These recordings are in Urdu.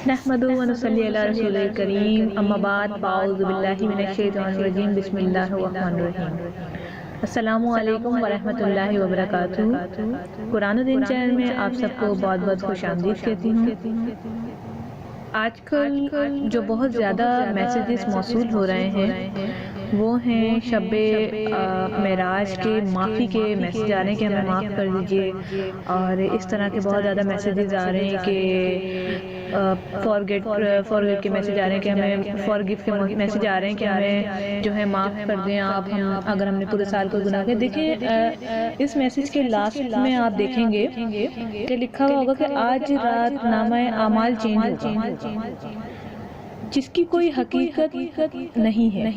نحمدہ و نصلی علی رسول کریم اما بعد فاعوذ باللہ من الشیطان الرجیم بسم اللہ الرحمن الرحیم۔ السلام علیکم ورحمۃ اللہ وبرکاتہ۔ قرآن و دین چینل میں آپ سب کو بہت بہت خوش آمدید کہتی ہوں۔ آج کل جو بہت زیادہ میسیجز موصول ہو رہے ہیں وہ ہیں شب معراج کے معافی کے میسیج آ رہے ہیں کہ ہمیں معاف کر دیجئے، اور اس طرح کے بہت زیادہ میسیجز آ رہے ہیں کہ فارگیٹ کے میسیج آ رہے ہیں کہ ہمیں فارگیو کے میسیج آ رہے ہیں کہ ہمیں جو ہے معاف کر دیں آپ، اگر ہم نے پورے سال کو گناہ کیا۔ دیکھیں اس میسیج کے لاسٹ میں آپ دیکھیں گے کہ لکھا ہوا ہوگا کہ آج رات نامہ اعمال چینج ہوگا، جس کی کوئی حقیقت نہیں ہے،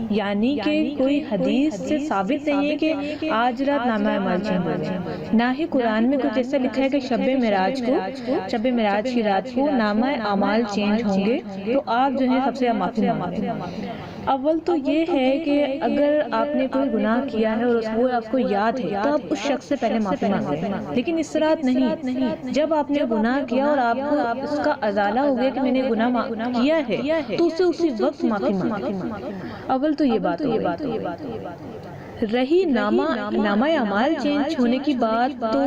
یعنی کہ کوئی حدیث سے ثابت نہیں ہے کہ آج رات نامہ اعمال چینج ہوگا، نہ ہی قرآن میں کچھ ایسا لکھا ہے کہ شب معراج کی رات کو نامہ اعمال چینج ہوں گے تو آپ جو ہے سب سے معافی مانگیں۔ اول تو یہ ہے کہ اگر آپ نے کوئی گناہ کیا ہے اور وہ آپ کو یاد ہے تو آپ اس شخص سے پہلے معافی مانگیں، لیکن اس طرح نہیں۔ جب آپ نے گناہ کیا اور آپ کو اس کا ازالہ ہو گیا کہ میں نے گناہ کیا ہے تو اسے اسی وقت معافی مانگیں۔ اول تو یہ بات رہی نامہ اعمال چینج ہونے کی بات، تو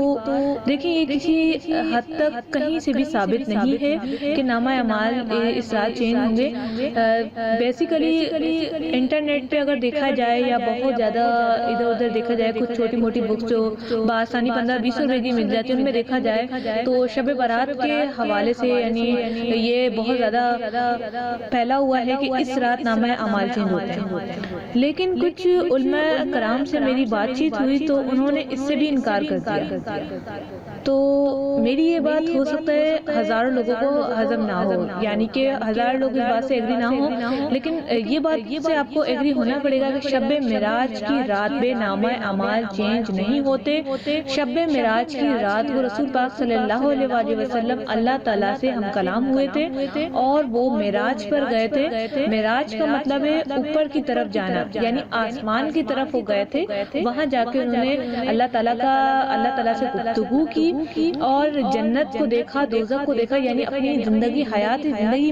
دیکھیں یہ کسی حد تک کہیں سے بھی ثابت نہیں ہے کہ نامہ اعمال اس رات چینج ہوں گے۔ بیسیکلی انٹرنیٹ پہ اگر دیکھا جائے یا بہت زیادہ ادھر ادھر دیکھا جائے، کچھ چھوٹی موٹی بکس جو بآسانی 15-20 روپے کی مل جاتی ہیں ان میں دیکھا جائے تو شب برات کے حوالے سے یعنی یہ بہت زیادہ پھیلا ہوا ہے کہ اس رات نامہ اعمال چینج ہوتے ہیں، لیکن کچھ علماء کرام سے میری بات چیت ہوئی تو انہوں نے اس سے بھی انکار کر دیا۔ تو میری یہ بات ہو سکتا ہے ہزاروں لوگوں کو ہضم نہ ہو، یعنی کہ ہزار لوگ اس بات سے ایگری نہ ہو، لیکن یہ بات سے آپ کو ایگری ہونا پڑے گا کہ شب معراج کی رات میں نامہ اعمال چینج نہیں ہوتے۔ شب معراج کی رات وہ رسول پاک صلی اللہ علیہ وآلہ وسلم اللہ تعالیٰ سے ہم کلام ہوئے تھے اور وہ معراج پر گئے تھے۔ معراج کا مطلب ہے اوپر کی طرف جانا، یعنی آسمان کی طرف وہ گئے تھے، وہاں جا کے انہوں نے اللہ تعالیٰ سے گفتگو کی اور جنت کو دیکھا، دوزخ کو دیکھا، یعنی اپنی زندگی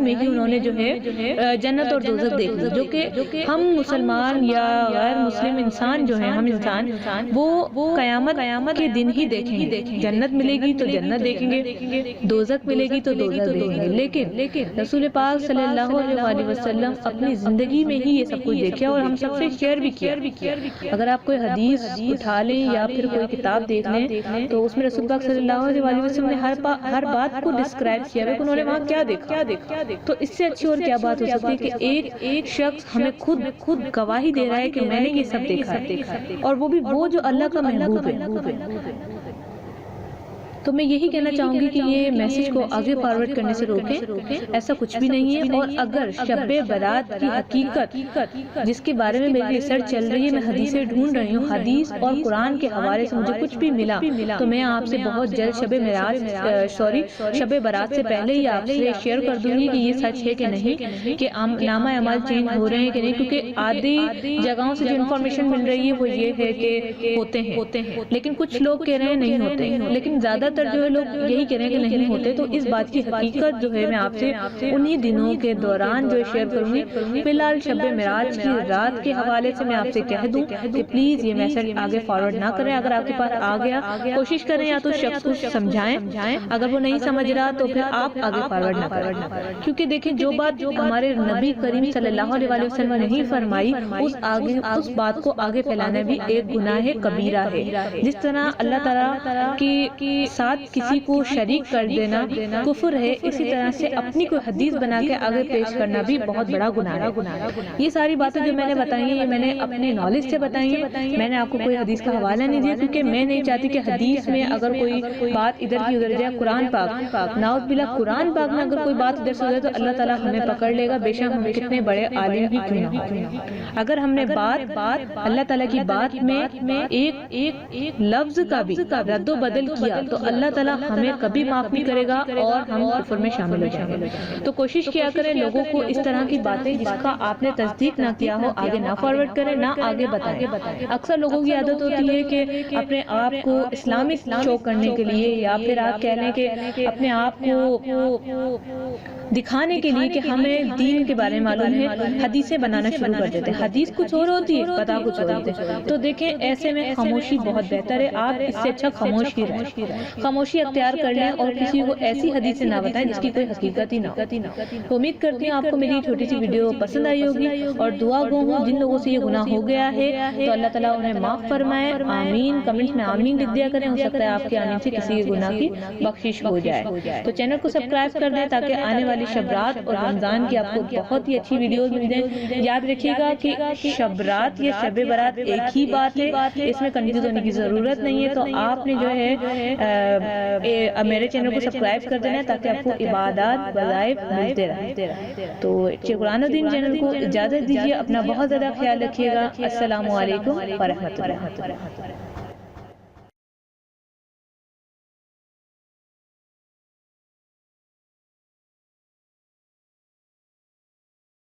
میں ہی انہوں نے جو ہے جنت اور دوزخ دیکھ لی، جو کہ ہم مسلمان یا غیر مسلم انسان جو ہیں، ہم انسان وہ قیامت کے دن ہی دیکھیں گے۔ جنت ملے گی تو جنت دیکھیں گے، دوزخ ملے گی تو دوزخ دیکھیں گے، لیکن رسول پاک صلی اللہ علیہ وآلہ وسلم اپنی زندگی میں ہی یہ سب کچھ دیکھا اور ہم سب سے شیئر بھی کیا۔ اگر آپ کوئی حدیث اٹھا لیں یا پھر کوئی کتاب دیکھ لیں تو اس میں رسول پاک صلی اللہ علیہ وآلہ وسلم نے ہر بات کو ڈسکرائب کیا ہے کہ انہوں نے وہاں کیا دیکھا۔ تو اس سے اچھی اور کیا بات ہو سکتی ہے کہ ایک شخص ہمیں خود گواہی دے رہا ہے کہ میں نے یہ سب دیکھا ہے، اور وہ بھی وہ جو اللہ کا محبوب ہے۔ تو میں یہی کہنا چاہوں گی کہ یہ میسیج کو آگے فارورڈ کرنے سے روکیں، ایسا کچھ بھی نہیں ہے۔ اور اگر شب برات کی حقیقت جس کے بارے میں میری ریسرچ چل رہی ہے، میں حدیثیں ڈھونڈ رہی ہوں، حدیث اور قرآن کے حوالے سے مجھے کچھ بھی ملا تو میں آپ سے بہت جلد شب برات سے پہلے ہی آپ سے شیئر کر دوں گی کہ یہ سچ ہے کہ نہیں، کہ نامہ اعمال چینج ہو رہے ہیں کہ نہیں، کیونکہ آدھی جگہوں سے جو انفارمیشن مل رہی ہے وہ یہ ہے کہ ہوتے ہیں، لیکن کچھ لوگ کہہ رہے ہیں نہیں ہوتے، لیکن زیادہ جو ہے لوگ یہی کہہ رہے ہیں کہ نہیں ہوتے۔ تو اس بات کی حقیقت جو ہے میں آپ سے انہی دنوں کے دوران جو شیئر کروں گی۔ فی الحال شب معراج کی رات کے حوالے سے میں آپ سے کہہ دوں کہ پلیز یہ میسج آگے فارورڈ نہ کریں۔ اگر آپ کے پاس آ گیا کوشش کریں یا تو شخص کو سمجھائیں، اگر وہ نہیں سمجھ رہا تو پھر آپ آگے فارورڈ نہ کریں، کیونکہ دیکھیں جو بات ہمارے نبی کریم صلی اللہ علیہ وآلہ وسلم نے نہیں فرمائی اس بات کو آگے پھیلانا بھی ایک گناہ کبیرہ ہے۔ جس طرح اللہ تعالیٰ کی ساتھ کسی کو شریک کر دینا کفر ہے، اسی طرح سے اپنی کوئی حدیث بنا کے آگے پیش کرنا بھی بہت بڑا گناہ ہے۔ یہ ساری باتیں جو میں نے بتائی ہیں یہ میں نے اپنے نالج سے بتائی ہیں، میں نے آپ کو کوئی حدیث کا حوالہ نہیں دیا، کیونکہ میں نہیں چاہتی کہ حدیث میں اگر کوئی بات ادھر کی ادھر جائے۔ قرآن پاک نعوذ باللہ، قرآن پاک میں اگر کوئی بات ادھر سے ادھر تو اللہ تعالیٰ ہمیں پکڑ لے گا، بے شک ہم کتنے بڑے عالم ہی کیوں نہ ہوں۔ اگر ہم نے بات اللہ تعالیٰ کی بات میں ایک لفظ کا بھی رد و بدل کیا تو اللہ تعالیٰ ہمیں کبھی معاف نہیں کرے گا اور ہم کفر میں شامل ہو جائیں گے۔ تو کوشش کیا کریں لوگوں کو اس طرح کی باتیں جس کا آپ نے تصدیق نہ کیا ہو آگے نہ فارورڈ کریں، نہ آگے بتائیں۔ اکثر لوگوں کی عادت ہوتی ہے کہ اپنے آپ کو اسلامک شو کرنے کے لیے یا پھر آپ کہہ لیں کہ اپنے آپ کو دکھانے کے لیے کہ ہمیں دین کے بارے میں معلوم ہے، حدیثیں بنانا شروع کر دیتے ہیں۔ حدیث کچھ اور ہوتی ہے، پتہ کچھ اور ہوتا ہے۔ تو دیکھیں ایسے میں خاموشی بہت بہتر ہے، آپ اس سے اچھا خاموش ہی رہیں، خاموشی اختیار کر لیں اور کسی کو ایسی حدیثیں نہ بتائیں جس کی کوئی حقیقت ہی نہ ہو۔ تو امید کرتی ہوں آپ کو میری چھوٹی سی ویڈیو پسند آئی ہوگی، اور دعا گو ہوں جن لوگوں سے یہ گناہ ہو گیا ہے تو اللہ تعالیٰ انہیں معاف فرمائے، آمین۔ کمنٹس میں آمین لکھ دیا کریں، ہو سکتا ہے آپ کے آمین سے کسی کے گناہ کی بخشش ہو جائے۔ تو چینل کو سبسکرائب کر دیں تاکہ آنے والی شب رات اور رمضان کی آپ کو بہت ہی اچھی ویڈیوز مل جائیں۔ یاد رکھیے گا کہ شب رات یا شب برات ایک ہی بات ہے، اس میں کنفیوز ہونے کی ضرورت نہیں ہے۔ تو آپ نے جو ہے میرے چینل کو سبسکرائب کر دینا ہے تاکہ آپ کو عبادات وظائف ملتے رہیں۔ تو قرآن الدین چینل کو اجازت دیجیے، اپنا بہت زیادہ خیال رکھیے گا۔ السلام علیکم ورحمۃ اللہ۔